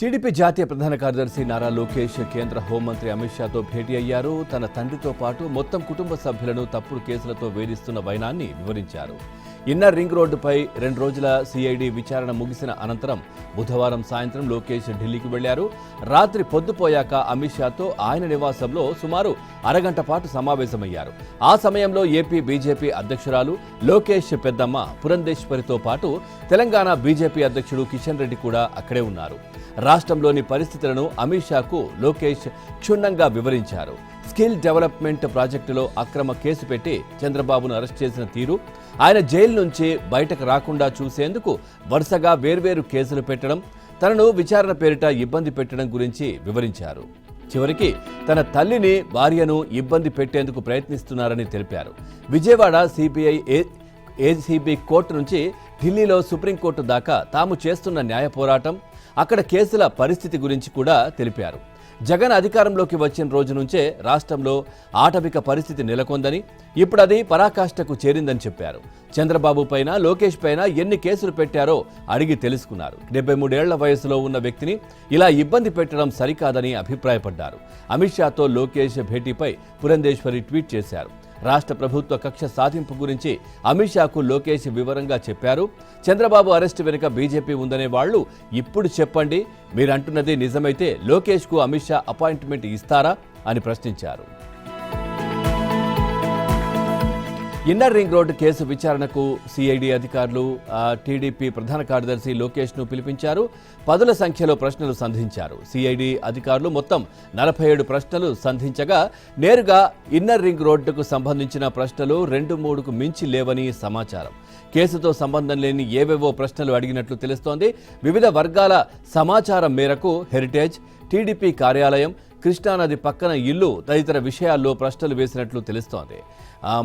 TDP జాతీయ ప్రధాన కార్యదర్శి నారా లోకేష్ కేంద్ర హోంమంత్రి అమిత్ షాతో భేటీ అయ్యారు. తన తండ్రితో పాటు మొత్తం కుటుంబ సభ్యులను తప్పుడు కేసులతో వేధిస్తున్న వైనాన్ని వివరించారు. ఇన్నర్ రింగ్ రోడ్డుపై 2 రోజుల సిఐడి విచారణ ముగిసిన అనంతరం బుధవారం సాయంత్రం లోకేష్ ఢిల్లీకి వెళ్లారు. రాత్రి పొద్దుపోయాక అమిత్ షాతో ఆయన నివాసంలో సుమారు అరగంట పాటు సమావేశమయ్యారు. ఆ సమయంలో ఏపీ బీజేపీ అధ్యక్షురాలు లోకేష్ పెద్దమ్మ పురంధేశ్వరితో పాటు తెలంగాణ బీజేపీ అధ్యక్షుడు కిషన్ రెడ్డి కూడా అక్కడే ఉన్నారు. రాష్ట్రంలోని పరిస్థితులను అమిత్ షాకు లోకేష్ క్షుణ్ణంగా వివరించారు. స్కిల్ డెవలప్మెంట్ ప్రాజెక్టులో అక్రమ కేసు పెట్టి చంద్రబాబును అరెస్ట్ చేసిన తీరు, ఆయన జైలు నుంచి బయటకు రాకుండా చూసేందుకు వరుసగా వేర్వేరు కేసులు పెట్టడం, తనను విచారణ పేరిట ఇబ్బంది పెట్టడం గురించి వివరించారు. చివరికి తన తల్లిని, భార్యను ఇబ్బంది పెట్టేందుకు ప్రయత్నిస్తున్నారని తెలిపారు. విజయవాడ సిబిఐ ఏసీబీ కోర్టు నుంచి ఢిల్లీలో సుప్రీంకోర్టు దాకా తాము చేస్తున్న న్యాయ పోరాటం, అక్కడ కేసుల పరిస్థితి గురించి కూడా తెలిపారు. జగన్ అధికారంలోకి వచ్చిన రోజు నుంచే రాష్ట్రంలో ఆటవిక పరిస్థితి నెలకొందని, ఇప్పుడు అది పరాకాష్ఠకు చేరిందని చెప్పారు. చంద్రబాబు పైన, లోకేష్ పైన ఎన్ని కేసులు పెట్టారో అడిగి తెలుసుకున్నారు. 73 ఏళ్ల వయసులో ఉన్న వ్యక్తిని ఇలా ఇబ్బంది పెట్టడం సరికాదని అభిప్రాయపడ్డారు. అమిత్ షాతో లోకేష్ భేటీపై పురంధేశ్వరి ట్వీట్ చేశారు. రాష్ట్ర ప్రభుత్వ కక్ష సాధింపు గురించి అమిత్ షాకు లోకేష్ వివరంగా చెప్పారు. చంద్రబాబు అరెస్టు వెనుక బీజేపీ ఉందనే వాళ్ళు ఇప్పుడు చెప్పండి, మీరంటున్నది నిజమైతే లోకేష్కు అమిత్ షా అపాయింట్మెంట్ ఇస్తారా అని ప్రశ్నించారు. ఇన్నర్ రింగ్ రోడ్డు కేసు విచారణకు సిఐడి అధికారులు టీడీపీ ప్రధాన కార్యదర్శి లోకేష్ను పిలిపించారు. పదుల సంఖ్యలో ప్రశ్నలు సంధించారు. సిఐడి అధికారులు మొత్తం 47 ప్రశ్నలు సంధించగా నేరుగా ఇన్నర్ రింగ్ రోడ్డుకు సంబంధించిన ప్రశ్నలు 2-3కు మించి లేవని సమాచారం. కేసుతో సంబంధం లేని ఏవేవో ప్రశ్నలు అడిగినట్లు తెలుస్తోంది. వివిధ వర్గాల సమాచారం మేరకు హెరిటేజ్, టీడీపీ కార్యాలయం, కృష్ణానది పక్కన ఇల్లు తదితర విషయాల్లో ప్రశ్నలు వేసినట్లు తెలుస్తోంది.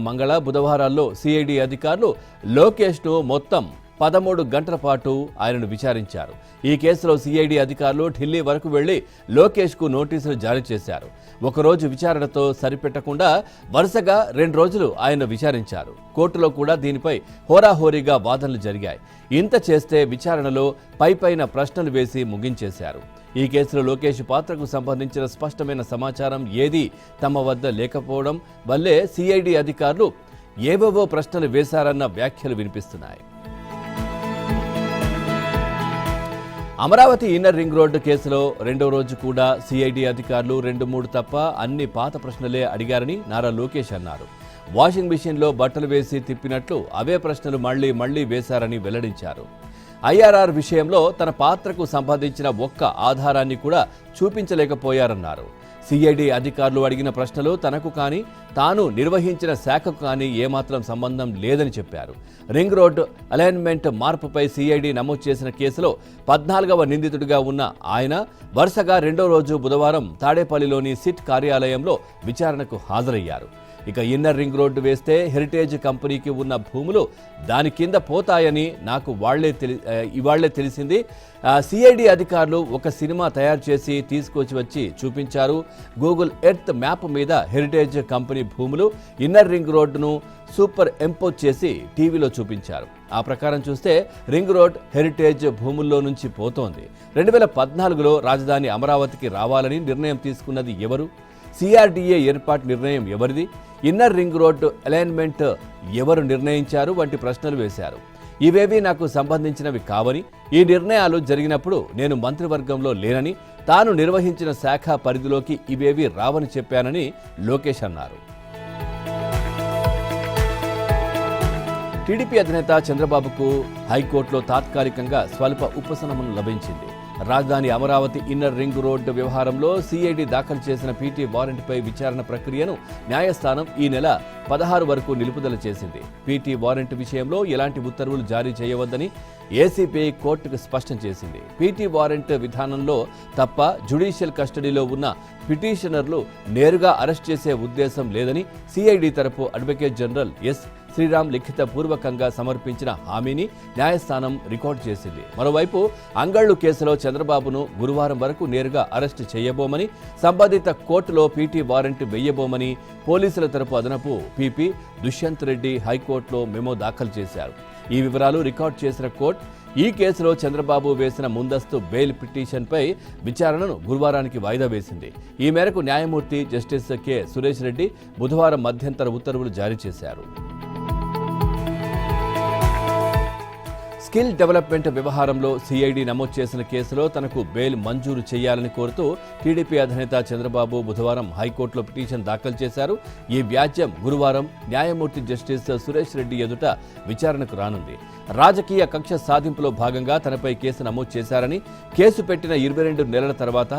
మంగళ, బుధవారాల్లో సిఐడి అధికారులు లోకేష్ను మొత్తం 13 గంటల పాటు ఆయనను విచారించారు. ఈ కేసులో సిఐడి అధికారులు ఢిల్లీ వరకు వెళ్లి లోకేష్కు నోటీసులు జారీ చేశారు. ఒకరోజు విచారణతో సరిపెట్టకుండా వరుసగా 2 రోజులు ఆయన విచారించారు. కోర్టులో కూడా దీనిపై హోరాహోరీగా వాదనలు జరిగాయి. ఇంత చేస్తే విచారణలో పైపైన ప్రశ్నలు వేసి ముగించేశారు. ఈ కేసులో లోకేష్ పాత్రకు సంబంధించిన స్పష్టమైన సమాచారం ఏదీ తమ వద్ద లేకపోవడం వల్లే సిఐడి అధికారులు ఏవేవో ప్రశ్నలు వేశారన్న వ్యాఖ్యలు వినిపిస్తున్నాయి. అమరావతి ఇన్నర్ రింగ్ రోడ్డు కేసులో 2వ రోజు కూడా సిఐడి అధికారులు 2-3 తప్ప అన్ని పాత ప్రశ్నలే అడిగారని నారా లోకేష్ అన్నారు. వాషింగ్ మిషన్లో బట్టలు వేసి తిప్పినట్లు అవే ప్రశ్నలు మళ్లీ వేశారని వెల్లడించారు. ఐఆర్ఆర్ విషయంలో తన పాత్రకు సంబంధించిన ఒక్క ఆధారాన్ని కూడా చూపించలేకపోయారన్నారు. సిఐడి అధికారులు అడిగిన ప్రశ్నలు తనకు కానీ, తాను నిర్వహించిన శాఖకు కానీ ఏమాత్రం సంబంధం లేదని చెప్పారు. రింగ్ రోడ్డు అలైన్మెంట్ మార్పుపై సిఐడి నమోదు చేసిన కేసులో 14వ నిందితుడిగా ఉన్న ఆయన వరుసగా 2వ రోజు బుధవారం తాడేపల్లిలోని సిట్ కార్యాలయంలో విచారణకు హాజరయ్యారు. ఇక ఇన్నర్ రింగ్ రోడ్డు వేస్తే హెరిటేజ్ కంపెనీకి ఉన్న భూములు దాని కింద పోతాయని నాకు ఇవాళ్లే తెలిసింది. సిఐడి అధికారులు ఒక సినిమా తయారు చేసి తీసుకొచ్చి చూపించారు. గూగుల్ ఎర్త్ మ్యాప్ మీద హెరిటేజ్ కంపెనీ భూములు, ఇన్నర్ రింగ్ రోడ్డును సూపర్ ఇంపోజ్ చేసి టీవీలో చూపించారు. ఆ ప్రకారం చూస్తే రింగ్ రోడ్ హెరిటేజ్ భూముల్లో నుంచి పోతోంది. 2014లో రాజధాని అమరావతికి రావాలని నిర్ణయం తీసుకున్నది ఎవరు? సిఆర్డీఏ ఏర్పాటు నిర్ణయం ఎవరిది? ఇన్నర్ రింగ్ రోడ్డు అలైన్మెంట్ ఎవరు నిర్ణయించారు వంటి ప్రశ్నలు వేశారు. ఇవేవీ నాకు సంబంధించినవి కావని, ఈ నిర్ణయాలు జరిగినప్పుడు నేను మంత్రివర్గంలో లేనని, తాను నిర్వహించిన శాఖ పరిధిలోకి ఇవేవీ రావని చెప్పానని లోకేష్ అన్నారు. టీడీపీ అధినేత చంద్రబాబుకు హైకోర్టులో తాత్కాలికంగా స్వల్ప ఉపశమనం లభించింది. రాజధాని అమరావతి ఇన్నర్ రింగ్ రోడ్డు వ్యవహారంలో సిఐడి దాఖలు చేసిన పీటీ వారెంట్పై విచారణ ప్రక్రియను న్యాయస్థానం ఈ నెల 16 వరకు నిలుపుదల చేసింది. పీటీ వారెంట్ విషయంలో ఎలాంటి ఉత్తర్వులు జారీ చేయవద్దని ఏసీబీ కోర్టుకు స్పష్టం చేసింది. పీటీ వారెంట్ విధానంలో తప్ప జ్యుడిషియల్ కస్టడీలో ఉన్న పిటిషనర్లు నేరుగా అరెస్ట్ చేసే ఉద్దేశం లేదని సిఐడి తరపు అడ్వకేట్ జనరల్ ఎస్ శ్రీరామ్ లిఖిత పూర్వకంగా సమర్పించిన హామీని న్యాయస్థానం రికార్డు చేసింది. మరోవైపు అంగళ్లు కేసులో చంద్రబాబును గురువారం వరకు నేరుగా అరెస్టు చేయబోమని, సంబంధిత కోర్టులో పీటీ వారెంట్ వేయబోమని పోలీసుల తరపు అదనపు పీపీ దుష్యంత్ రెడ్డి హైకోర్టులో మెమో దాఖలు చేశారు. ఈ వివరాలు రికార్డు చేసిన కోర్టు ఈ కేసులో చంద్రబాబు వేసిన ముందస్తు బెయిల్ పిటిషన్పై విచారణను గురువారానికి వాయిదా వేసింది. ఈ మేరకు న్యాయమూర్తి జస్టిస్ కె సురేష్ రెడ్డి బుధవారం మధ్యంతర ఉత్తర్వులు జారీ చేశారు. స్కిల్ డెవలప్మెంట్ వ్యవహారంలో సిఐడి నమోదు చేసిన కేసులో తనకు బెయిల్ మంజూరు చేయాలని కోరుతూ టీడీపీ అధినేత చంద్రబాబు బుధవారం హైకోర్టులో పిటిషన్ దాఖలు చేశారు. ఈ వ్యాజ్యం గురువారం న్యాయమూర్తి జస్టిస్ సురేష్ రెడ్డి ఎదుట విచారణకు రానుంది. రాజకీయ కక్ష సాధింపులో భాగంగా తనపై కేసు నమోదు చేశారని, కేసు పెట్టిన 22 నెలల తర్వాత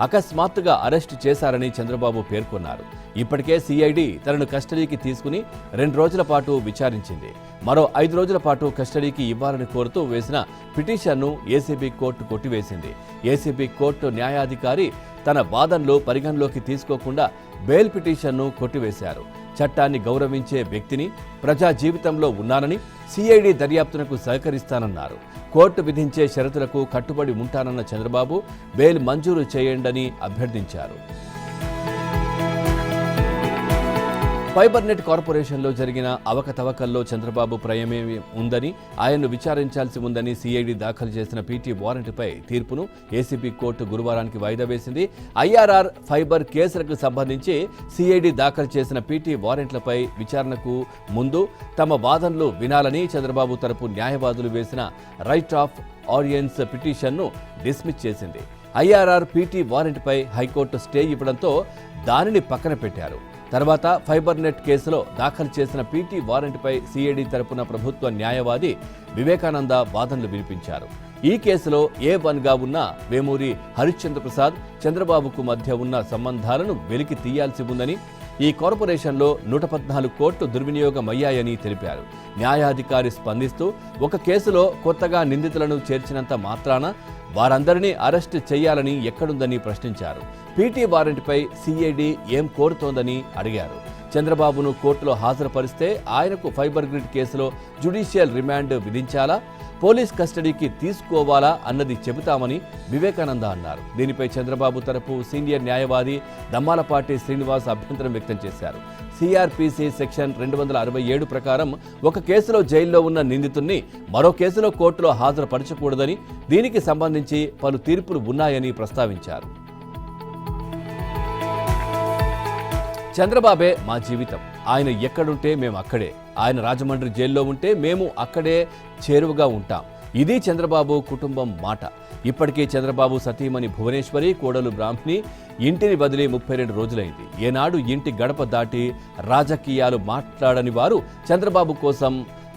అకస్మాత్తుగా అరెస్టు చేశారని చంద్రబాబు పేర్కొన్నారు. ఇప్పటికే సిఐడి తనను కస్టడీకి తీసుకుని 2 రోజుల పాటు విచారించింది. మరో 5 రోజుల పాటు కస్టడీకి ఇవ్వాలని కోరుతూ వేసిన పిటిషన్ను ఏసీబీ కోర్టు కొట్టివేసింది. ఏసీబీ కోర్టు న్యాయాధికారి తన వాదనలో పరిగణలోకి తీసుకోకుండా బెయిల్ పిటిషన్ను కొట్టివేశారు. చట్టాన్ని గౌరవించే వ్యక్తిని, ప్రజా జీవితంలో ఉన్నానని, సిఐడి దర్యాప్తునకు సహకరిస్తానన్నారు. కోర్టు విధించే షరతులకు కట్టుబడి ఉంటానన్న చంద్రబాబు బెయిల్ మంజూరు చేయండని అభ్యర్థించారు. ఫైబర్నెట్ కార్పొరేషన్లో జరిగిన అవకతవకల్లో చంద్రబాబు ప్రమేయం ఉందని, ఆయన్ను విచారించాల్సి ఉందని సిఐడి దాఖలు చేసిన పీటీ వారెంట్పై తీర్పును ఏసీబీ కోర్టు గురువారానికి వాయిదా వేసింది. ఐఆర్ఆర్, ఫైబర్ కేసులకు సంబంధించి సిఐడి దాఖలు చేసిన పీటీ వారెంట్లపై విచారణకు ముందు తమ వాదనలు వినాలని చంద్రబాబు తరపు న్యాయవాదులు వేసిన రైట్ ఆఫ్ ఆడియన్స్ పిటిషన్ను డిస్మిస్ చేసింది. ఐఆర్ఆర్, పీటీ వారెంట్పై హైకోర్టు స్టే ఇవ్వడంతో దానిని పక్కన పెట్టారు. తర్వాత ఫైబర్నెట్ కేసులో దాఖలు చేసిన పీటీ వారెంట్పై సిఐడి తరపున ప్రభుత్వ న్యాయవాది వివేకానంద వాదనలు వినిపించారు. ఈ కేసులో A1గా ఉన్న వేమూరి హరిశ్చంద్ర ప్రసాద్, చంద్రబాబుకు మధ్య ఉన్న సంబంధాలను వెలికి తీయాల్సి ఉందని, ఈ కార్పొరేషన్లో 114 కోట్లు దుర్వినియోగమయ్యాయని తెలిపారు. న్యాయాధికారి స్పందిస్తూ ఒక కేసులో కొత్తగా నిందితులను చేర్చినంత మాత్రాన వారందరినీ అరెస్టు చేయాలని ఎక్కడుందని ప్రశ్నించారు. పీటీ వారెంట్పై సిఐడి ఏం కోరుతోందని అడిగారు. చంద్రబాబును కోర్టులో హాజరుపరిస్తే ఆయనకు ఫైబర్ గ్రిడ్ కేసులో జ్యుడిషియల్ రిమాండ్ విధించాలా, పోలీస్ కస్టడీకి తీసుకోవాలా అన్నది చెబుతామని వివేకానంద అన్నారు. దీనిపై చంద్రబాబు తరపు సీనియర్ న్యాయవాది దమ్మాలపాటి శ్రీనివాస్ అభ్యంతరం వ్యక్తం చేశారు. సిఆర్పిసి సెక్షన్ 267 ప్రకారం ఒక కేసులో జైల్లో ఉన్న నిందితుణ్ణి మరో కేసులో కోర్టులో హాజరుపరచకూడదని, దీనికి సంబంధించి పలు తీర్పులు ఉన్నాయని ప్రస్తావించారు. చంద్రబాబే మా జీవితం, ఆయన ఎక్కడుంటే మేము అక్కడే, ఆయన రాజమండ్రి జైల్లో ఉంటే మేము అక్కడే చేరువగా ఉంటాం. ఇది చంద్రబాబు కుటుంబం మాట. ఇప్పటికీ చంద్రబాబు సతీమణి భువనేశ్వరి, కోడలు బ్రాహ్మణి ఇంటిని వదిలి 32 రోజులైంది. ఏనాడు ఇంటి గడప దాటి రాజకీయాలు మాట్లాడని వారు చంద్రబాబు కోసం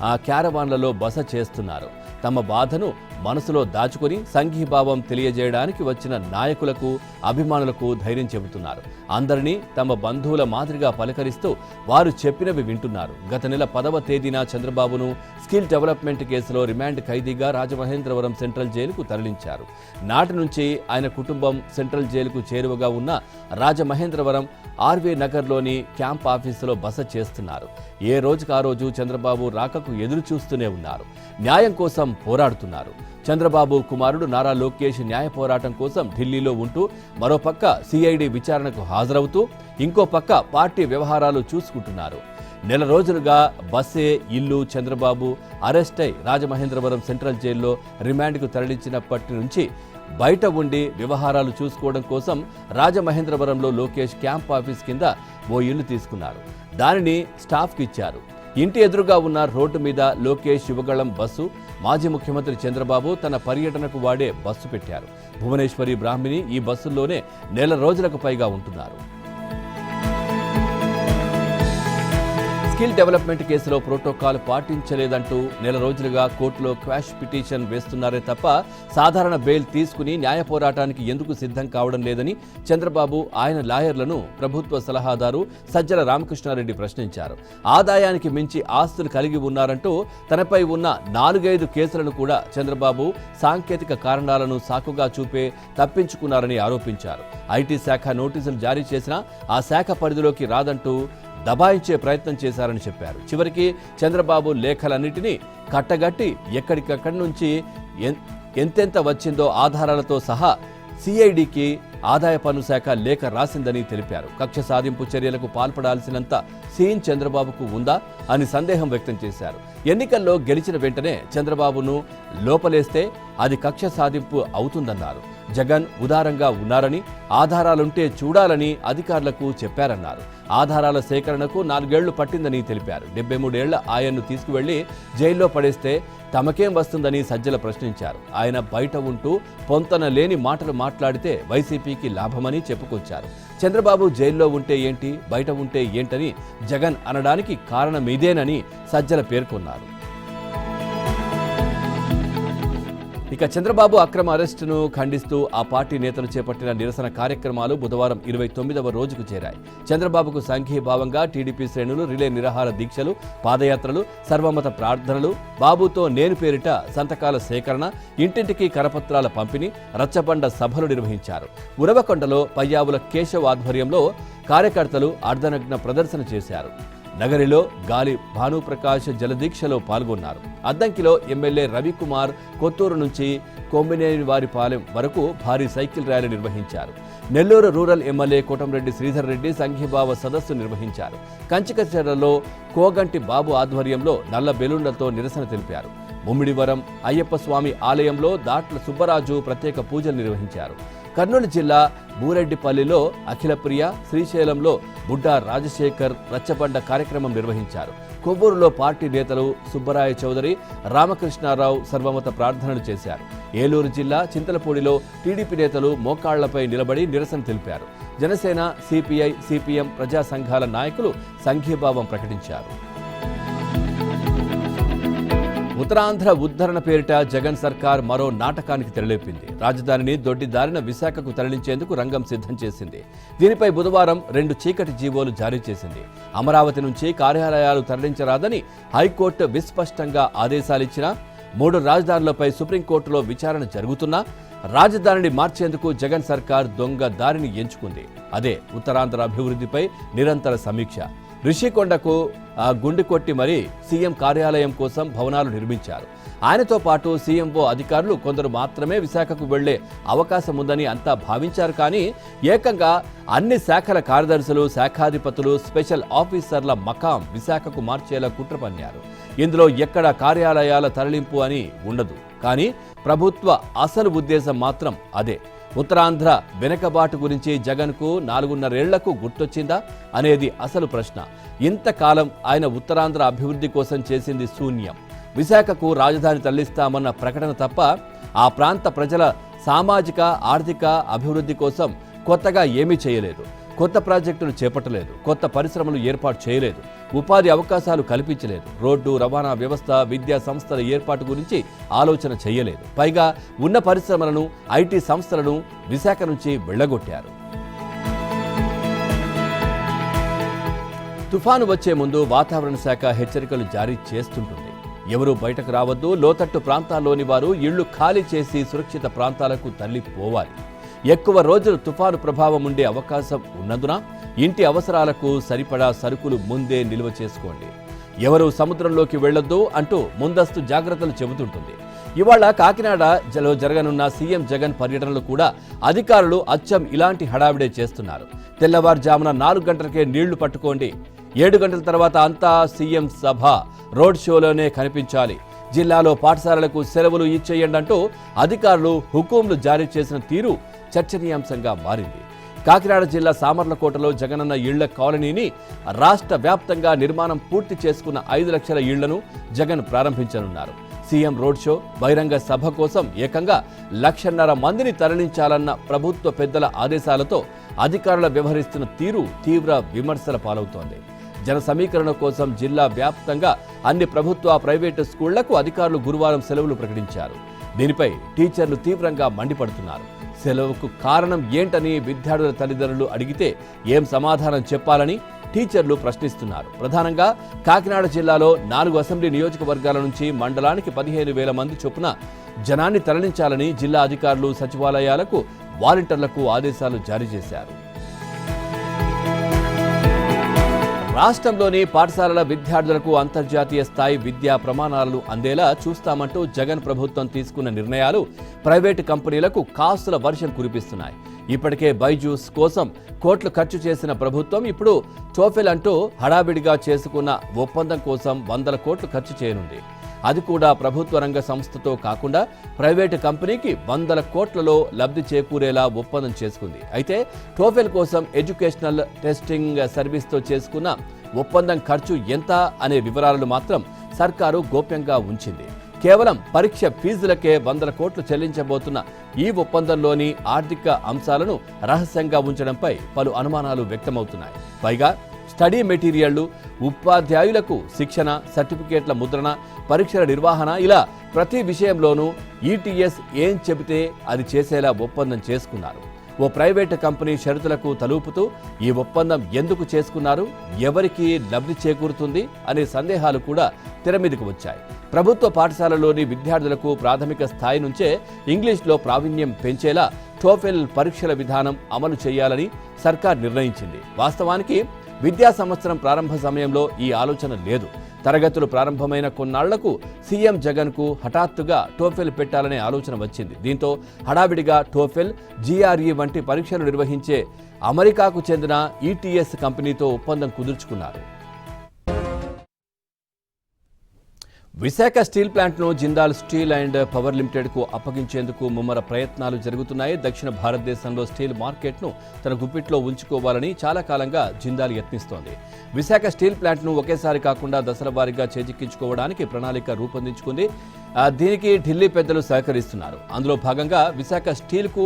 ఆ క్యారవాన్లలో బస చేస్తున్నారు. తమ బాధను మనసులో దాచుకొని సంఘీభావం తెలియజేయడానికి వచ్చిన నాయకులకు, అభిమానులకు ధైర్యం చెబుతున్నారు. అందరినీ తమ బంధువుల మాదిరిగా పలకరిస్తూ వారు చెప్పినవి వింటున్నారు. గత నెల 10వ తేదీన చంద్రబాబును స్కిల్ డెవలప్మెంట్ కేసులో రిమాండ్ ఖైదీగా రాజమహేంద్రవరం సెంట్రల్ జైలుకు తరలించారు. నాటి నుంచి ఆయన కుటుంబం సెంట్రల్ జైలుకు చేరువగా ఉన్న రాజమహేంద్రవరం ఆర్వీ నగర్లోని క్యాంప్ ఆఫీసులో బస చేస్తున్నారు. ఏ రోజుకు ఆ రోజు చంద్రబాబు రాకకు ఎదురు చూస్తూనే ఉన్నారు. న్యాయం కోసం పోరాడుతున్నారు. చంద్రబాబు కుమారుడు నారా లోకేష్ న్యాయ పోరాటం కోసం ఢిల్లీలో ఉంటూ మరోపక్క సిఐడి విచారణకు హాజరవుతూ ఇంకో పక్క పార్టీ వ్యవహారాలు చూసుకుంటున్నారు. నెల రోజులుగా బస్సే ఇల్లు చంద్రబాబు అరెస్ట్ అయి రాజమహేంద్రవరం సెంట్రల్ జైల్లో రిమాండ్కు తరలించినప్పటి నుంచి బయట ఉండి వ్యవహారాలు చూసుకోవడం కోసం రాజమహేంద్రవరంలో లోకేష్ క్యాంప్ ఆఫీస్ కింద ఓ ఇల్లు తీసుకున్నారు. దానిని స్టాఫ్కి ఇచ్చారు. ఇంటి ఎదురుగా ఉన్న రోడ్డు మీద లోకేష్ యువగళం బస్సు, మాజీ ముఖ్యమంత్రి చంద్రబాబు తన పర్యటనకు వాడే బస్సు పెట్టారు. భువనేశ్వరి, బ్రాహ్మణి ఈ బస్సుల్లోనే నెల రోజులకు పైగా ఉంటున్నారు. స్కిల్ డెవలప్మెంట్ కేసులో ప్రోటోకాల్ పాటించలేదంటూ నెల రోజులుగా కోర్టులో క్వాష్ పిటిషన్ వేస్తున్నారే తప్ప సాధారణ బెయిల్ తీసుకుని న్యాయ పోరాటానికి ఎందుకు సిద్ధం కావడం లేదని చంద్రబాబు, ఆయన లాయర్లను ప్రభుత్వ సలహాదారు సజ్జల రామకృష్ణారెడ్డి ప్రశ్నించారు. ఆదాయానికి మించి ఆస్తులు కలిగి ఉన్నారంటూ తనపై ఉన్న 4-5 కేసులను కూడా చంద్రబాబు సాంకేతిక కారణాలను సాకుగా చూపే తప్పించుకున్నారని ఆరోపించారు. ఐటీ శాఖ నోటీసులు జారీ చేసినా ఆ శాఖ పరిధిలోకి రాదంటూ దబాయించే ప్రయత్నం చేశారని చెప్పారు. చివరికి చంద్రబాబు లేఖలన్నింటినీ కట్టగట్టి ఎక్కడికక్కడి నుంచి ఎంతెంత వచ్చిందో ఆధారాలతో సహా సిఐడికి ఆదాయ పన్ను శాఖ లేఖ రాసిందని తెలిపారు. కక్ష సాధింపు చర్యలకు పాల్పడాల్సినంత సీఎం చంద్రబాబుకు ఉందా అని సందేహం వ్యక్తం చేశారు. ఎన్నికల్లో గెలిచిన వెంటనే చంద్రబాబును లోపలేస్తే అది కక్ష సాధింపు అవుతుందన్నారు. జగన్ ఉదారంగా ఉన్నారని, ఆధారాలుంటే చూడాలని అధికారులకు చెప్పారన్నారు. ఆధారాల సేకరణకు 4 ఏళ్లు పట్టిందని తెలిపారు. 73 ఏళ్ల ఆయన్ను తీసుకువెళ్లి జైల్లో పడేస్తే తమకేం వస్తుందని సజ్జల ప్రశ్నించారు. ఆయన బయట ఉంటూ పొంతన లేని మాటలు మాట్లాడితే వైసీపీకి లాభమని చెప్పుకొచ్చారు. చంద్రబాబు జైల్లో ఉంటే ఏంటి, బయట ఉంటే ఏంటని జగన్ అనడానికి కారణం ఇదేనని సజ్జల పేర్కొన్నారు. ఇక చంద్రబాబు అక్రమ అరెస్టును ఖండిస్తూ ఆ పార్టీ నేతలు చేపట్టిన నిరసన కార్యక్రమాలు బుధవారం 29వ రోజుకు చేరాయి. చంద్రబాబుకు సంఘీభావంగా టీడీపీ శ్రేణులు రిలే నిరాహార దీక్షలు, పాదయాత్రలు, సర్వమత ప్రార్థనలు, బాబుతో నేను పేరిట సంతకాల సేకరణ, ఇంటింటికి కరపత్రాల పంపిణీ, రచ్చబండ సభలు నిర్వహించారు. ఉరవకొండలో పయ్యావుల కేశవ్ ఆధ్వర్యంలో కార్యకర్తలు అర్ధనగ్న ప్రదర్శన చేశారు. నగరిలో గాలి భానుప్రకాష్ జలదీక్షలో పాల్గొన్నారు. అద్దంకిలో ఎమ్మెల్యే రవికుమార్ కొత్తూరు నుంచి కొమ్మినేనివారిపాలెం వరకు భారీ సైకిల్ ర్యాలీ నిర్వహించారు. నెల్లూరు రూరల్ ఎమ్మెల్యే కోటంరెడ్డి శ్రీధర్ రెడ్డి సంఘీభావ సదస్సు నిర్వహించారు. కంచికచర్లలో కోగంటి బాబు ఆధ్వర్యంలో నల్ల బెలూన్లతో నిరసన తెలిపారు. ముమ్మిడివరం అయ్యప్ప స్వామి ఆలయంలో దాట్ల సుబ్బరాజు ప్రత్యేక పూజలు నిర్వహించారు. కర్నూలు జిల్లా బూరెడ్డిపల్లిలో అఖిలప్రియ, శ్రీశైలంలో బుడ్డా రాజశేఖర్ రచ్చబండ కార్యక్రమం నిర్వహించారు. కొవ్వూరులో పార్టీ నేతలు సుబ్బరాయ చౌదరి, రామకృష్ణారావు సర్వమత ప్రార్థనలు చేశారు. ఏలూరు జిల్లా చింతలపూడిలో టీడీపీ నేతలు మోకాళ్లపై నిలబడి నిరసన తెలిపారు. జనసేన, సిపిఐ, సిపిఎం ప్రజా సంఘాల నాయకులు సంఘీభావం ప్రకటించారు. ఉత్తరాంధ్ర ఉద్ధరణ పేరిట జగన్ సర్కార్ మరో నాటకానికి తెరలేపింది. రాజధానిని దొడ్డిదారిన విశాఖకు తరలించేందుకు రంగం సిద్ధం చేసింది. దీనిపై బుధవారం 2 చీకటి జీవోలు జారీ చేసింది. అమరావతి నుంచి కార్యాలయాలు తరలించరాదని హైకోర్టు విస్పష్టంగా ఆదేశాలిచ్చినా, 3 రాజధానులపై సుప్రీంకోర్టులో విచారణ జరుగుతున్నా రాజధానిని మార్చేందుకు జగన్ సర్కార్ దొంగ దారిని ఎంచుకుంది. అదే ఉత్తరాంధ్ర అభివృద్ధిపై నిరంతర సమీక్ష. రిషికొండకు గుండు కొట్టి మరీ సీఎం కార్యాలయం కోసం భవనాలు నిర్మించారు. ఆయనతో పాటు సీఎంఓ అధికారులు కొందరు మాత్రమే విశాఖకు వెళ్లే అవకాశం ఉందని అంతా భావించారు. కానీ ఏకంగా అన్ని శాఖల కార్యదర్శులు, శాఖాధిపతులు, స్పెషల్ ఆఫీసర్ల మకాం విశాఖకు మార్చేలా కుట్ర పన్నారు. ఇందులో ఎక్కడ కార్యాలయాల తరలింపు అని ఉండదు. కానీ ప్రభుత్వ అసలు ఉద్దేశం మాత్రం అదే. ఉత్తరాంధ్ర వెనకబాటు గురించి జగన్కు 4.5 ఏళ్లకు గుర్తొచ్చిందా అనేది అసలు ప్రశ్న. ఇంతకాలం ఆయన ఉత్తరాంధ్ర అభివృద్ధి కోసం చేసింది శూన్యం. విశాఖకు రాజధాని తరలిస్తామన్న ప్రకటన తప్ప ఆ ప్రాంత ప్రజల సామాజిక, ఆర్థిక అభివృద్ధి కోసం కొత్తగా ఏమీ చేయలేదు. కొత్త ప్రాజెక్టులు చేపట్టలేదు. కొత్త పరిశ్రమలు ఏర్పాటు చేయలేదు. ఉపాధి అవకాశాలు కల్పించలేదు. రోడ్డు రవాణా వ్యవస్థ, విద్యా సంస్థల ఏర్పాటు గురించి ఆలోచన చేయలేదు. పైగా ఉన్న పరిశ్రమలను, ఐటీ సంస్థలను విశాఖ నుంచి వెళ్లగొట్టారు. తుఫాను వచ్చే ముందు వాతావరణ శాఖ హెచ్చరికలు జారీ చేస్తుంటుంది. ఎవరూ బయటకు రావద్దు, లోతట్టు ప్రాంతాల్లోని వారు ఇళ్లు ఖాళీ చేసి సురక్షిత ప్రాంతాలకు తరలిపోవాలి. ఎక్కువ రోజులు తుఫాను ప్రభావం ఉండే అవకాశం ఉన్నందున ఇంటి అవసరాలకు సరిపడా సరుకులు ముందే నిల్వ చేసుకోండి. ఎవరూ సముద్రంలోకి వెళ్లొద్దు అంటూ ముందస్తు జాగ్రత్తలు చెబుతుంటుంది. ఇవాళ కాకినాడలో జరగనున్న సీఎం జగన్ పర్యటనలు కూడా అధికారులు అచ్చం ఇలాంటి హడావిడే చేస్తున్నారు. తెల్లవారుజామున 4 గంటలకే నీళ్లు పట్టుకోండి. 7 గంటల తర్వాత అంతా సీఎం సభ, రోడ్ షోలోనే కనిపించాలి. జిల్లాలో పాఠశాలలకు సెలవులు ఇచ్చేయండి అంటూ అధికారులు హుకుంలు జారీ చేసిన తీరు చర్చనీయాంశంగా మారింది. కాకినాడ జిల్లా సామర్లకోటలో జగనన్న ఇళ్ల కాలనీని రాష్ట్ర వ్యాప్తంగా నిర్మాణం పూర్తి చేసుకున్న 5 లక్షల ఇళ్లను జగన్ ప్రారంభించనున్నారు. సీఎం రోడ్ షో, బహిరంగ సభ కోసం ఏకంగా 1.5 లక్షల మందిని తరలించాలన్న ప్రభుత్వ పెద్దల ఆదేశాలతో అధికారులు వ్యవహరిస్తున్న తీరు తీవ్ర విమర్శల పాలవుతోంది. జన సమీకరణ కోసం జిల్లా వ్యాప్తంగా అన్ని ప్రభుత్వ, ప్రైవేటు స్కూళ్లకు అధికారులు గురువారం సెలవులు ప్రకటించారు. దీనిపై టీచర్లు తీవ్రంగా మండిపడుతున్నారు. సెలవుకు కారణం ఏంటని విద్యార్థుల తల్లిదండ్రులు అడిగితే ఏం సమాధానం చెప్పాలని టీచర్లు ప్రశ్నిస్తున్నారు. ప్రధానంగా కాకినాడ జిల్లాలో 4 అసెంబ్లీ నియోజకవర్గాల నుంచి మండలానికి 15,000 మంది చొప్పున జనాన్ని తరలించాలని జిల్లా అధికారులు సచివాలయాలకు, వాలంటీర్లకు ఆదేశాలు జారీ చేశారు. రాష్ట్రంలోని పాఠశాలల విద్యార్థులకు అంతర్జాతీయ స్థాయి విద్యా ప్రమాణాలను అందేలా చూస్తామంటూ జగన్ ప్రభుత్వం తీసుకున్న నిర్ణయాలు ప్రైవేటు కంపెనీలకు కాసుల వర్షం కురిపిస్తున్నాయి. ఇప్పటికే బైజూస్ కోసం కోట్లు ఖర్చు చేసిన ప్రభుత్వం ఇప్పుడు టోఫెల్ అంటూ హడావిడిగా చేసుకున్న ఒప్పందం కోసం వందల కోట్లు ఖర్చు చేయనుంది. అది కూడా ప్రభుత్వ రంగ సంస్థతో కాకుండా ప్రైవేటు కంపెనీకి వందల కోట్లలో లబ్ధి చేకూరేలా ఒప్పందం చేసుకుంది. అయితే టోఫెల్ కోసం ఎడ్యుకేషనల్ టెస్టింగ్ సర్వీస్తో చేసుకున్న ఒప్పందం ఖర్చు ఎంత అనే వివరాలను మాత్రం సర్కారు గోప్యంగా ఉంచింది. కేవలం పరీక్ష ఫీజులకే వందల కోట్లు చెల్లించబోతున్న ఈ ఒప్పందంలోని ఆర్థిక అంశాలను రహస్యంగా ఉంచడంపై పలు అనుమానాలు వ్యక్తమవుతున్నాయి. పైగా స్టడీ మెటీరియళ్లు, ఉపాధ్యాయులకు శిక్షణ, సర్టిఫికేట్ల ముద్రణ, పరీక్షల నిర్వహణ ఇలా ప్రతి విషయంలోనూ ఈటీఎస్ ఏం చెబితే అది చేసేలా ఒప్పందం చేసుకున్నారు. ఓ ప్రైవేటు కంపెనీ షరతులకు తలూపుతూ ఈ ఒప్పందం ఎందుకు చేసుకున్నారు, ఎవరికి లబ్ధి చేకూరుతుంది అనే సందేహాలు కూడా తెరమీదకు వచ్చాయి. ప్రభుత్వ పాఠశాలలోని విద్యార్థులకు ప్రాథమిక స్థాయి నుంచే ఇంగ్లీష్లో ప్రావీణ్యం పెంచేలా టోఫెల్ పరీక్షల విధానం అమలు చేయాలని సర్కార్ నిర్ణయించింది. వాస్తవానికి విద్యా సంవత్సరం ప్రారంభ సమయంలో ఈ ఆలోచన లేదు. తరగతులు ప్రారంభమైన కొన్నాళ్లకు సీఎం జగన్కు హఠాత్తుగా టోఫెల్ పెట్టాలనే ఆలోచన వచ్చింది. దీంతో హడావిడిగా టోఫెల్, జీఆర్ఈ వంటి పరీక్షలు నిర్వహించే అమెరికాకు చెందిన ఈటీఎస్ కంపెనీతో ఒప్పందం కుదుర్చుకున్నారు. విశాఖ స్టీల్ ప్లాంట్ను జిందాల్ స్టీల్ అండ్ పవర్ లిమిటెడ్కు అప్పగించేందుకు ముమ్మర ప్రయత్నాలు జరుగుతున్నాయి. దక్షిణ భారతదేశంలో స్టీల్ మార్కెట్ను తన గుప్పిట్లో ఉంచుకోవాలని చాలా కాలంగా జిందాల్ యత్నిస్తోంది. విశాఖ స్టీల్ ప్లాంట్ను ఒకేసారి కాకుండా దశల వారీగా చేజిక్కించుకోవడానికి ప్రణాళిక రూపొందించుకుంది. దీనికి ఢిల్లీ పెద్దలు సహకరిస్తున్నారు. అందులో భాగంగా విశాఖ స్టీల్కు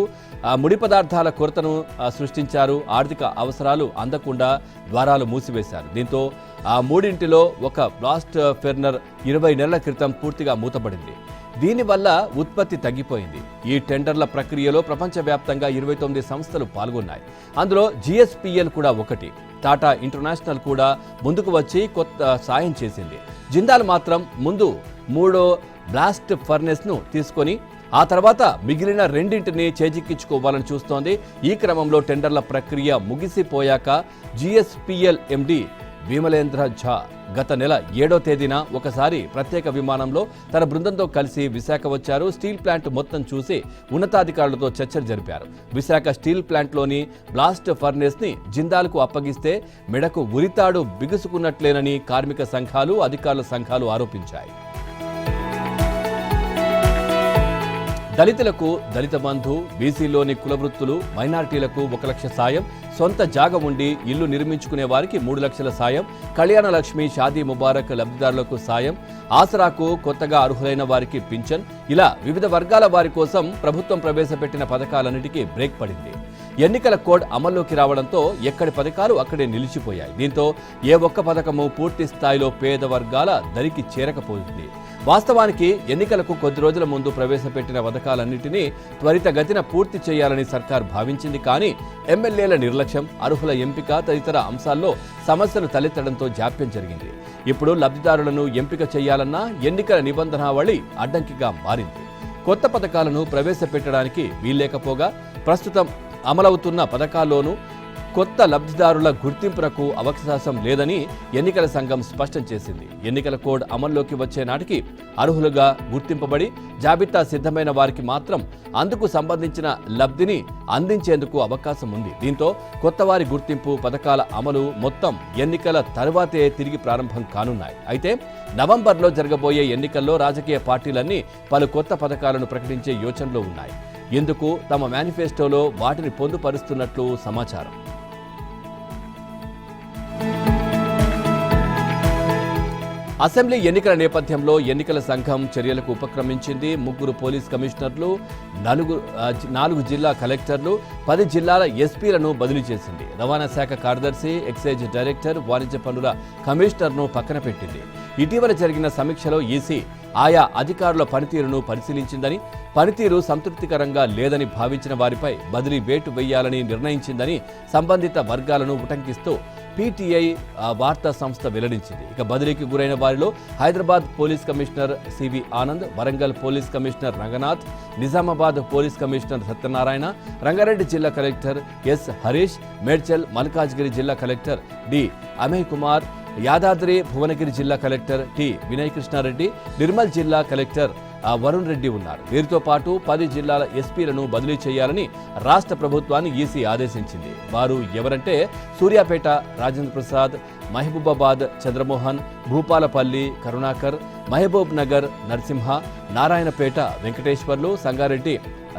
ముడి పదార్థాల కొరతను సృష్టించారు. ఆర్థిక అవసరాలు అందకుండా ద్వారాలు మూసివేశారు. దీంతో ఆ మూడింటిలో ఒక బ్లాస్ట్ ఫెర్నర్ 20 నెలల క్రితం పూర్తిగా మూతపడింది. దీనివల్ల ఉత్పత్తి తగ్గిపోయింది. ఈ టెండర్ల ప్రక్రియలో ప్రపంచవ్యాప్తంగా 29 సంస్థలు పాల్గొన్నాయి. అందులో జిఎస్పిఎల్ కూడా ఒకటి. టాటా ఇంటర్నేషనల్ కూడా ముందుకు వచ్చి కొత్త సాయం చేసింది. జిందాల్ మాత్రం ముందు 3 బ్లాస్ట్ ఫర్నెస్ను తీసుకొని ఆ తర్వాత మిగిలిన 2ంటిని చేజిక్కించుకోవాలని చూస్తోంది. ఈ క్రమంలో టెండర్ల ప్రక్రియ ముగిసిపోయాక జిఎస్పిఎల్ ఎండి విమలేంద్ర ఝా గత నెల 7వ తేదీన ఒకసారి ప్రత్యేక విమానంలో తన బృందంతో కలిసి విశాఖ వచ్చారు. స్టీల్ ప్లాంట్ మొత్తం చూసి ఉన్నతాధికారులతో చర్చలు జరిపారు. విశాఖ స్టీల్ ప్లాంట్లోని బ్లాస్ట్ ఫర్నేస్ని జిందాల్కు అప్పగిస్తే మెడకు ఉరితాడు బిగుసుకున్నట్లేనని కార్మిక సంఘాలు, అధికారుల సంఘాలు ఆరోపించాయి. దళితులకు దళిత బంధు, బీసీలోని కుల వృత్తులు, మైనారిటీలకు 1 లక్ష సాయం, సొంత జాగ ఉండి ఇల్లు నిర్మించుకునే వారికి 3 లక్షల సాయం, కళ్యాణ లక్ష్మి, షాదీ ముబారక్ లబ్ధిదారులకు సాయం, ఆసరాకు కొత్తగా అర్హులైన వారికి పింఛన్ ఇలా వివిధ వర్గాల వారి కోసం ప్రభుత్వం ప్రవేశపెట్టిన పథకాలన్నిటికీ బ్రేక్ పడింది. ఎన్నికల కోడ్ అమల్లోకి రావడంతో ఎక్కడి పథకాలు అక్కడే నిలిచిపోయాయి. దీంతో ఏ ఒక్క పథకము పూర్తి స్థాయిలో పేద వర్గాల దరికి చేరకపోయింది. వాస్తవానికి ఎన్నికలకు కొద్ది రోజుల ముందు ప్రవేశపెట్టిన పథకాలన్నింటినీ త్వరితగతిన పూర్తి చేయాలని సర్కార్ భావించింది. కానీ ఎమ్మెల్యేల నిర్లక్ష్యం, అర్హుల ఎంపిక తదితర అంశాల్లో సమస్యలు తలెత్తడంతో జాప్యం జరిగింది. ఇప్పుడు లబ్ధిదారులను ఎంపిక చేయాలన్నా ఎన్నికల నిబంధనావళి అడ్డంకిగా మారింది. కొత్త పథకాలను ప్రవేశపెట్టడానికి వీల్లేకపోగా ప్రస్తుతం అమలవుతున్న పథకాల్లోనూ కొత్త లబ్ధిదారుల గుర్తింపునకు అవకాశం లేదని ఎన్నికల సంఘం స్పష్టం చేసింది. ఎన్నికల కోడ్ అమల్లోకి వచ్చే నాటికి అర్హులుగా గుర్తింపబడి జాబితా సిద్ధమైన వారికి మాత్రం అందుకు సంబంధించిన లబ్ధిని అందించేందుకు అవకాశం ఉంది. దీంతో కొత్త వారి గుర్తింపు, పథకాల అమలు మొత్తం ఎన్నికల తరువాతే తిరిగి ప్రారంభం కానున్నాయి. అయితే నవంబర్లో జరగబోయే ఎన్నికల్లో రాజకీయ పార్టీలన్నీ పలు కొత్త పథకాలను ప్రకటించే యోచనలో ఉన్నాయి. ఇందుకు తమ మేనిఫెస్టోలో వాటిని పొందుపరుస్తున్నట్లు సమాచారం. అసెంబ్లీ ఎన్నికల నేపథ్యంలో ఎన్నికల సంఘం చర్యలకు ఉపక్రమించింది. 3 పోలీస్ కమిషనర్లు, 4 జిల్లా కలెక్టర్లు, 10 జిల్లాల ఎస్పీలను బదిలీ చేసింది. రవాణా శాఖ కార్యదర్శి, ఎక్సైజ్ డైరెక్టర్, వాణిజ్య పన్నుల కమిషనర్ను పక్కన పెట్టింది. ఇటీవల జరిగిన సమీక్షలో ఈసీ ఆయా అధికారుల పనితీరును పరిశీలించిందని, పనితీరు సంతృప్తికరంగా లేదని భావించిన వారిపై బదిలీ వేటు వేయాలని నిర్ణయించిందని సంబంధిత వర్గాలను ఉటంకిస్తూ పీటీఐ వార్తా సంస్థ వెల్లడించింది. ఇక బదిలీకి గురైన వారిలో Hyderabad police commissioner CV Anand, Warangal police commissioner Ranganath, Nizamabad police commissioner Satyanarayana, Rangareddy జిల్లా కలెక్టర్ ఎస్ హరీష్, మేడ్చల్ మల్కాజ్గిరి జిల్లా కలెక్టర్ డి అమయ్ కుమార్, యాదాద్రి భువనగిరి జిల్లా కలెక్టర్ టి వినయ్ కృష్ణారెడ్డి, నిర్మల్ జిల్లా కలెక్టర్ వరుణ్ రెడ్డి ఉన్నారు. వీరితో పాటు 10 జిల్లాల ఎస్పీలను బదిలీ చేయాలని రాష్ట్ర ప్రభుత్వాన్ని ఈసీ ఆదేశించింది. వారు ఎవరంటే సూర్యాపేట రాజేంద్ర ప్రసాద్, మహబూబాబాద్ చంద్రమోహన్, భూపాలపల్లి కరుణాకర్, మహబూబ్ నగర్ నరసింహ, నారాయణపేట వెంకటేశ్వర్లు, సంగారెడ్డి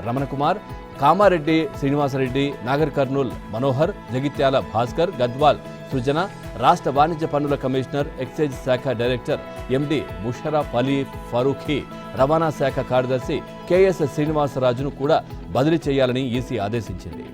రమణకుమార్, కామారెడ్డి శ్రీనివాసరెడ్డి, నాగర్ కర్నూల్ మనోహర్, జగిత్యాల భాస్కర్, గద్వాల్ సృజన, రాష్ట్ర వాణిజ్య పన్నుల కమిషనర్, ఎక్సైజ్ శాఖ డైరెక్టర్ ఎండి ముషరఫ్ అలీ ఫరూఖీ, రవాణా శాఖ కార్యదర్శి కెఎస్ శ్రీనివాసరాజును కూడా బదిలీ చేయాలని ఈసీ ఆదేశించింది.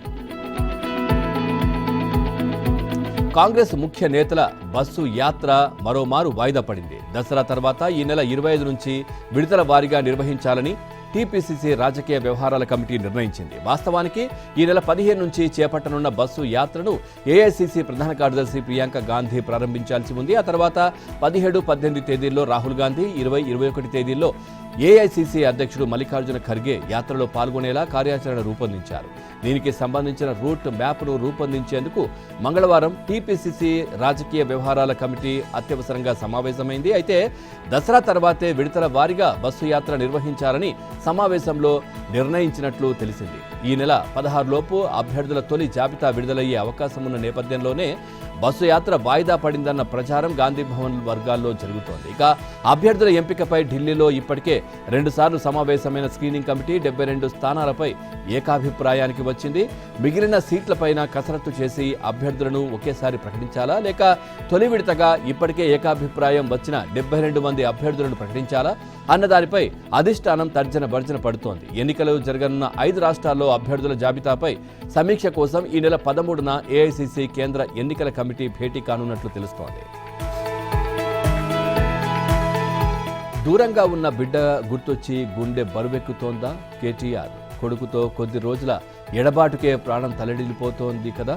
కాంగ్రెస్ ముఖ్య నేతల బస్సు యాత్ర మరోమారు వాయిదా పడింది. దసరా తర్వాత ఈ నెల 25 నుంచి విడతల వారీగా నిర్వహించాలని టీపీసీసీ రాజకీయ వ్యవహారాల కమిటీ నిర్ణయించింది. వాస్తవానికి ఈ నెల 15 నుంచి చేపట్టనున్న బస్సు యాత్రను ఏఐసీసీ ప్రధాన కార్యదర్శి ప్రియాంక గాంధీ ప్రారంభించాల్సి ఉంది. ఆ తర్వాత 17, 18 తేదీల్లో రాహుల్ గాంధీ, 20, 21 తేదీల్లో ఏఐసీసీ అధ్యక్షుడు మల్లికార్జున ఖర్గే యాత్రలో పాల్గొనేలా కార్యాచరణ రూపొందించారు. దీనికి సంబంధించిన రూట్ మ్యాప్ను రూపొందించేందుకు మంగళవారం టీపీసీసీ రాజకీయ వ్యవహారాల కమిటీ అత్యవసరంగా సమావేశమైంది. అయితే దసరా తర్వాతే విడతల వారీగా బస్సు యాత్ర నిర్వహించాలని సమావేశంలో నిర్ణయించినట్లు తెలిసింది. ఈ నెల 16 లోపు అభ్యర్థుల తొలి జాబితా విడుదలయ్యే అవకాశం ఉన్న నేపథ్యంలోనే బస్సు యాత్ర వాయిదా పడిందన్న ప్రచారం గాంధీ భవన్ వర్గాల్లో జరుగుతోంది. ఇక అభ్యర్థుల ఎంపికపై ఢిల్లీలో ఇప్పటికే 2 సార్లు సమావేశమైన స్క్రీనింగ్ కమిటీ 72 స్థానాలపై ఏకాభిప్రాయానికి వచ్చింది. మిగిలిన సీట్లపైన కసరత్తు చేసి అభ్యర్థులను ఒకేసారి ప్రకటించాలా, లేక తొలి విడతగా ఇప్పటికే ఏకాభిప్రాయం వచ్చిన 72 మంది అభ్యర్థులను ప్రకటించాలా అన్న దానిపై అధిష్టానం తర్జన భర్జన పడుతోంది. ఎన్నికలు జరగనున్న 5 రాష్ట్రాల్లో అభ్యర్థుల జాబితాపై సమీక్ష కోసం ఈ నెల 13న ఏఐసీసీ కేంద్ర ఎన్నికల కమిటీ భేటీ కానున్నట్లు తెలుస్తోంది. దూరంగా ఉన్న బిడ్డ గుర్తొచ్చి గుండె బరువెక్కుతోందా? కేటీఆర్ కొడుకుతో కొద్ది రోజుల ఎడబాటుకే ప్రాణం తల్లడిల్లిపోతోంది కదా.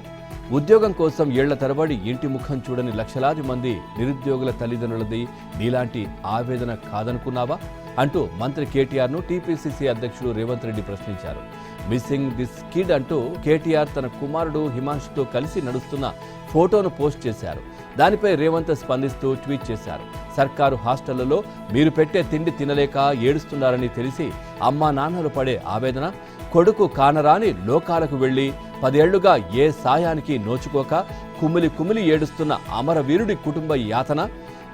ఉద్యోగం కోసం ఏళ్ల తరబడి ఇంటి ముఖం చూడని లక్షలాది మంది నిరుద్యోగుల తల్లిదండ్రులది నీలాంటి ఆవేదన కాదనుకున్నావా అంటూ మంత్రి కేటీఆర్ను టీపీసీసీ అధ్యక్షుడు రేవంత్ రెడ్డి ప్రశ్నించారు. మిస్సింగ్ దిస్ కిడ్ అంటూ కేటీఆర్ తన కుమారుడు హిమాంశుతో కలిసి నడుస్తున్న ఫోటోను పోస్ట్ చేశారు. దానిపై రేవంత్ స్పందిస్తూ ట్వీట్ చేశారు. సర్కారు హాస్టళ్లలో మీరు పెట్టే తిండి తినలేక ఏడుస్తున్నారని తెలిసి అమ్మా నాన్నలు పడే ఆవేదన, కొడుకు కానరాని లోకాలకు వెళ్లి 10 ఏళ్లుగా ఏ సాయానికి నోచుకోక కుమిలి ఏడుస్తున్న అమరవీరుడి కుటుంబ యాతన,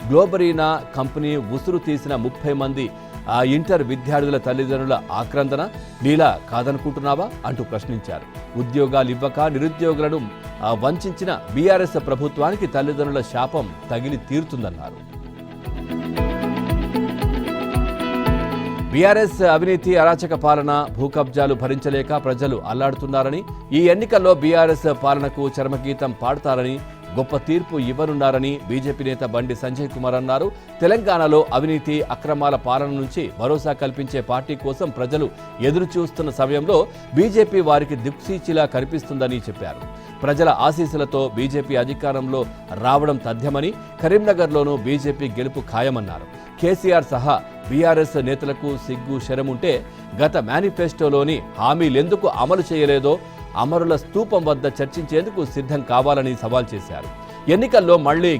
గ్లోబరీనా కంపెనీ ఉసురు తీసిన 30 మంది ఇంటర్ విద్యార్థుల తల్లిదండ్రుల ఆక్రందన నీలా కాదనుకుంటున్నావా అంటూ ప్రశ్నించారు. ఉద్యోగాలు ఇవ్వక నిరుద్యోగులను వంచిన బీఆర్ఎస్ ప్రభుత్వానికి తల్లిదండ్రుల శాపం తగిలి తీరుతుందన్నారు. బీఆర్ఎస్ అవినీతి, అరాచక పాలన, భూకబ్జాలు భరించలేక ప్రజలు అల్లాడుతున్నారని, ఈ ఎన్నికల్లో బీఆర్ఎస్ పాలనకు చరమగీతం పాడతారని, గొప్ప తీర్పు ఇవ్వనున్నారని బీజేపీ నేత బండి సంజయ్ కుమార్ అన్నారు. తెలంగాణలో అవినీతి, అక్రమాల పాలన నుంచి భరోసా కల్పించే పార్టీ కోసం ప్రజలు ఎదురు చూస్తున్న సమయంలో బీజేపీ వారికి దిక్సూచిలా కనిపిస్తుందని చెప్పారు. ప్రజల ఆశీస్సులతో బీజేపీ అధికారంలో రావడం తథ్యమని, కరీంనగర్లోనూ బీజేపీ గెలుపు ఖాయమన్నారు. కేసీఆర్ సహా బీఆర్ఎస్ నేతలకు సిగ్గు శరముంటే గత మేనిఫెస్టోలోని హామీలెందుకు అమలు చేయలేదో అమరుల స్తూపం వద్ద చర్చించేందుకు సిద్ధం కావాలని సవాల్ చేశారు. ఎన్నికల్లో మళ్లీ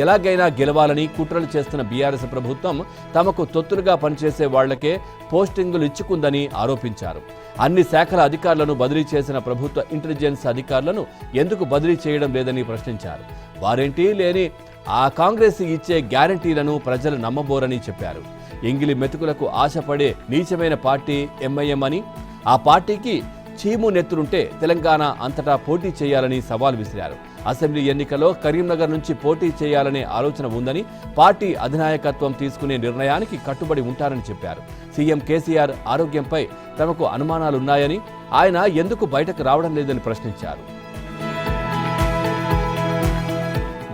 ఎలాగైనా గెలవాలని కుట్రలు చేస్తున్న బీఆర్ఎస్ ప్రభుత్వం తమకు తొత్తులుగా పనిచేసే వాళ్లకే పోస్టింగులు ఇచ్చుకుందని ఆరోపించారు. అన్ని శాఖల అధికారులను బదిలీ చేసిన ప్రభుత్వ ఇంటెలిజెన్స్ అధికారులను ఎందుకు బదిలీ చేయడం లేదని ప్రశ్నించారు. వారేంటి లేని ఆ కాంగ్రెస్ ఇచ్చే గ్యారంటీలను ప్రజలు నమ్మబోరని చెప్పారు. ఎంగిలి మెతుకులకు ఆశపడే నీచమైన పార్టీ ఎంఐఎం అని, ఆ పార్టీకి చీము నెత్తురుంటే తెలంగాణ అంతటా పోటీ చేయాలని సవాల్ విసిరారు. అసెంబ్లీ ఎన్నికల్లో కరీంనగర్ నుంచి పోటీ చేయాలనే ఆలోచన ఉందని, పార్టీ అధినాయకత్వం తీసుకునే నిర్ణయానికి కట్టుబడి ఉంటారని చెప్పారు. సీఎం కేసీఆర్ ఆరోగ్యంపై తమకు అనుమానాలున్నాయని, ఆయన ఎందుకు బయటకు రావడం లేదని ప్రశ్నించారు.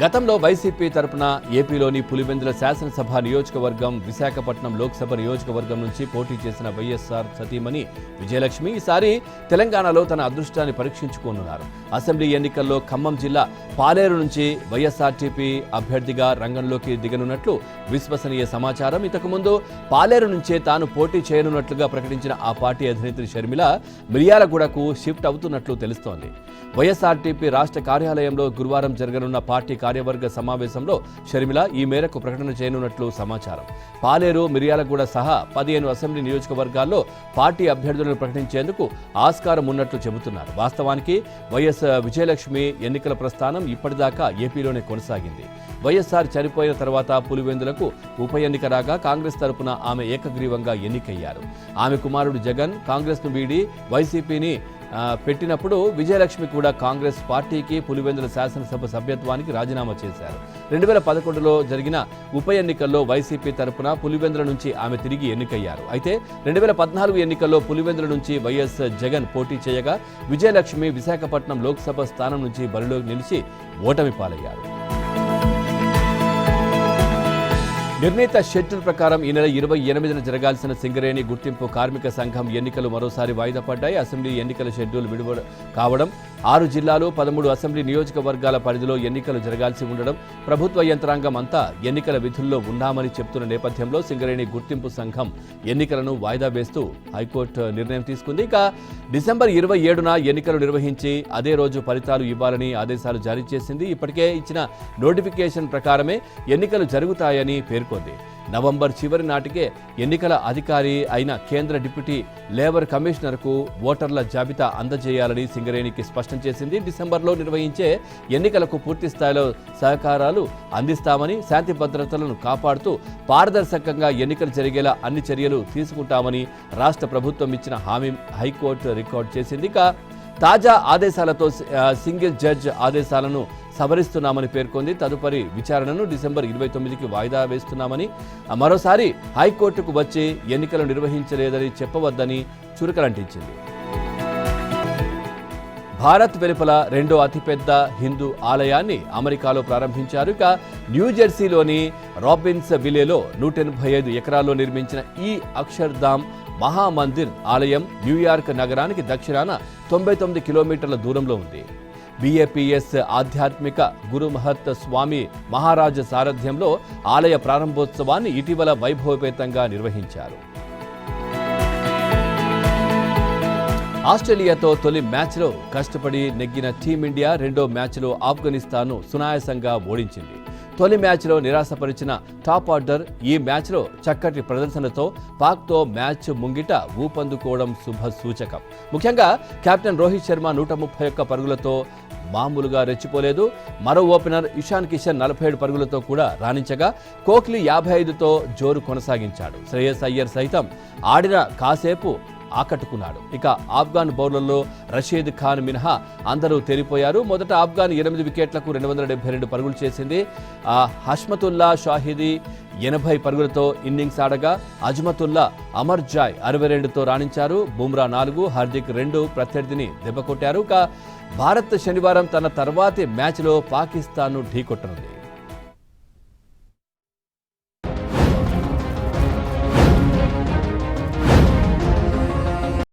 గతంలో వైసీపీ తరపున ఏపీలోని పులివెందుల శాసనసభ నియోజకవర్గం, విశాఖపట్నం లోక్సభ నియోజకవర్గం నుంచి పోటీ చేసిన వైఎస్ఆర్ సతీమణి విజయలక్ష్మి ఈసారి తెలంగాణలో తన అదృష్టాన్ని పరీక్షించుకోనున్నారు. అసెంబ్లీ ఎన్నికల్లో ఖమ్మం జిల్లా పాలేరు నుంచి వైఎస్ఆర్టీపీ అభ్యర్థిగా రంగంలోకి దిగనున్నట్లు విశ్వసనీయ సమాచారం. ఇంతకుముందు పాలేరు నుంచే తాను పోటీ చేయనున్నట్లుగా ప్రకటించిన ఆ పార్టీ అధినేత్రి షర్మిల మిర్యాలగూడకు షిఫ్ట్ అవుతున్నట్లు తెలుస్తోంది. వైఎస్ఆర్టీపీ రాష్ట్ర కార్యాలయంలో గురువారం జరగనున్న పార్టీ కార్యవర్గ సమావేశంలో షర్మిల ఈ మేరకు ప్రకటన చేయనున్నట్లు సమాచారం. పాలేరు, మిర్యాలగూడ సహా 15 అసెంబ్లీ నియోజకవర్గాల్లో పార్టీ అభ్యర్థులను ప్రకటించేందుకు ఆస్కారం ఉన్నట్లు చెబుతున్నారు. వాస్తవానికి వైఎస్ విజయలక్ష్మి ఎన్నికల ప్రస్థానం ఇప్పటిదాకా ఏపీలోనే కొనసాగింది. వైఎస్ఆర్ చనిపోయిన తర్వాత పులివెందులకు ఉప ఎన్నిక రాగా కాంగ్రెస్ తరపున ఆమె ఏకగ్రీవంగా ఎన్నికయ్యారు. ఆమె కుమారుడు జగన్ కాంగ్రెస్ను వీడి వైసీపీని పెట్టినప్పుడు విజయలక్ష్మి కూడా కాంగ్రెస్ పార్టీకి పులివెందుల శాసనసభ సభ్యత్వానికి రాజీనామా చేశారు. 2011లో జరిగిన ఉప ఎన్నికల్లో వైసీపీ తరపున పులివెందుల నుంచి ఆమె తిరిగి ఎన్నికయ్యారు. అయితే 2014 ఎన్నికల్లో పులివెందుల నుంచి వైఎస్ జగన్ పోటీ చేయగా విజయలక్ష్మి విశాఖపట్నం లోక్సభ స్థానం నుంచి బరిలో నిలిచి ఓటమి పాలయ్యారు. నిర్ణీత షెడ్యూల్ ప్రకారం ఈ నెల 28న జరగాల్సిన సింగరేణి గుర్తింపు కార్మిక సంఘం ఎన్నికలు మరోసారి వాయిదా పడ్డాయి. అసెంబ్లీ ఎన్నికల షెడ్యూల్ విడుదల కావడం, 6 జిల్లాలు 13 అసెంబ్లీ నియోజకవర్గాల పరిధిలో ఎన్నికలు జరగాల్సి ఉండడం, ప్రభుత్వ యంత్రాంగం అంతా ఎన్నికల విధుల్లో ఉన్నామని చెప్తున్న నేపథ్యంలో సింగరేణి గుర్తింపు సంఘం ఎన్నికలను వాయిదా వేస్తూ హైకోర్టు నిర్ణయం తీసుకుంది. ఇక డిసెంబర్ 27న ఎన్నికలు నిర్వహించి అదే రోజు ఫలితాలు ఇవ్వాలని ఆదేశాలు జారీ చేసింది. ఇప్పటికే ఇచ్చిన నోటిఫికేషన్ ప్రకారమే ఎన్నికలు జరుగుతాయని పేర్కొంది. నవంబర్ చివరి నాటికే ఎన్నికల అధికారి అయిన కేంద్ర డిప్యూటీ లేబర్ కమిషనర్కు ఓటర్ల జాబితా అందజేయాలని సింగరేణికి స్పష్టం చేసింది. డిసెంబర్లో నిర్వహించే ఎన్నికలకు పూర్తి స్థాయిలో సహకారాలు అందిస్తామని, శాంతి భద్రతలను కాపాడుతూ పారదర్శకంగా ఎన్నికలు జరిగేలా అన్ని చర్యలు తీసుకుంటామని రాష్ట్ర ప్రభుత్వం ఇచ్చిన హామీ హైకోర్టు రికార్డు చేసింది. ఇక తాజా ఆదేశాలతో సింగిల్ జడ్జ్ ఆదేశాలను సవరిస్తున్నామని పేర్కొంది. తదుపరి విచారణను డిసెంబర్ 29కి వాయిదా వేస్తున్నామని, మరోసారి హైకోర్టుకు వచ్చి ఎన్నికలు నిర్వహించలేదని చెప్పవద్దని చురకలంటించింది. భారత్ వెలుపల రెండో అతిపెద్ద హిందూ ఆలయాన్ని అమెరికాలో ప్రారంభించారు. ఇక న్యూజెర్సీలోని రాబిన్స్ విలేలో 185 ఎకరాల్లో నిర్మించిన ఈ అక్షర్ధామ్ మహామందిర్ ఆలయం న్యూయార్క్ నగరానికి దక్షిణాన 99 కిలోమీటర్ల దూరంలో ఉంది. బీఏపీఎస్ ఆధ్యాత్మిక గురు మహత్ స్వామి మహారాజ్ సారథ్యంలో ఆలయ ప్రారంభోత్సవాన్ని ఇటీవల వైభవపేతంగా నిర్వహించారు. ఆస్ట్రేలియాతో తొలి మ్యాచ్లో కష్టపడి నెగ్గిన టీమిండియా రెండో మ్యాచ్లో ఆఫ్ఘనిస్తాన్ను సునాయాసంగా ఓడించింది. తొలి మ్యాచ్లో నిరాశపరిచిన టాప్ ఆర్డర్ ఈ మ్యాచ్లో చక్కటి ప్రదర్శనతో పాక్తో మ్యాచ్ ముంగిట ఊపందుకోవడం శుభ సూచకం. ముఖ్యంగా కెప్టెన్ రోహిత్ శర్మ 131 పరుగులతో మామూలుగా రెచ్చిపోలేదు. మరో ఓపెనర్ ఇషాన్ కిషన్ 47 పరుగులతో కూడా రాణించగా కోహ్లీ 55తో జోరు కొనసాగించాడు. శ్రేయస్ అయ్యర్ సైతం ఆడిన కాసేపు ఆకట్టుకున్నాడు. ఇక ఆఫ్ఘాన్ బౌలర్లో రషీద్ ఖాన్ మినహా అందరూ తేలిపోయారు. మొదట ఆఫ్ఘాన్ 8 వికెట్లకు 272 పరుగులు చేసింది. హష్మతుల్లా షాహిదీ 80 పరుగులతో ఇన్నింగ్స్ ఆడగా అజ్మతుల్లా అమర్జాయ్ 62తో రాణించారు. బుమ్రా 4, హార్దిక్ 2 ప్రత్యర్థిని దెబ్బకొట్టారు. ఇక భారత్ శనివారం తన తర్వాతి మ్యాచ్లో పాకిస్తాన్ను ఢీకొట్టనుంది.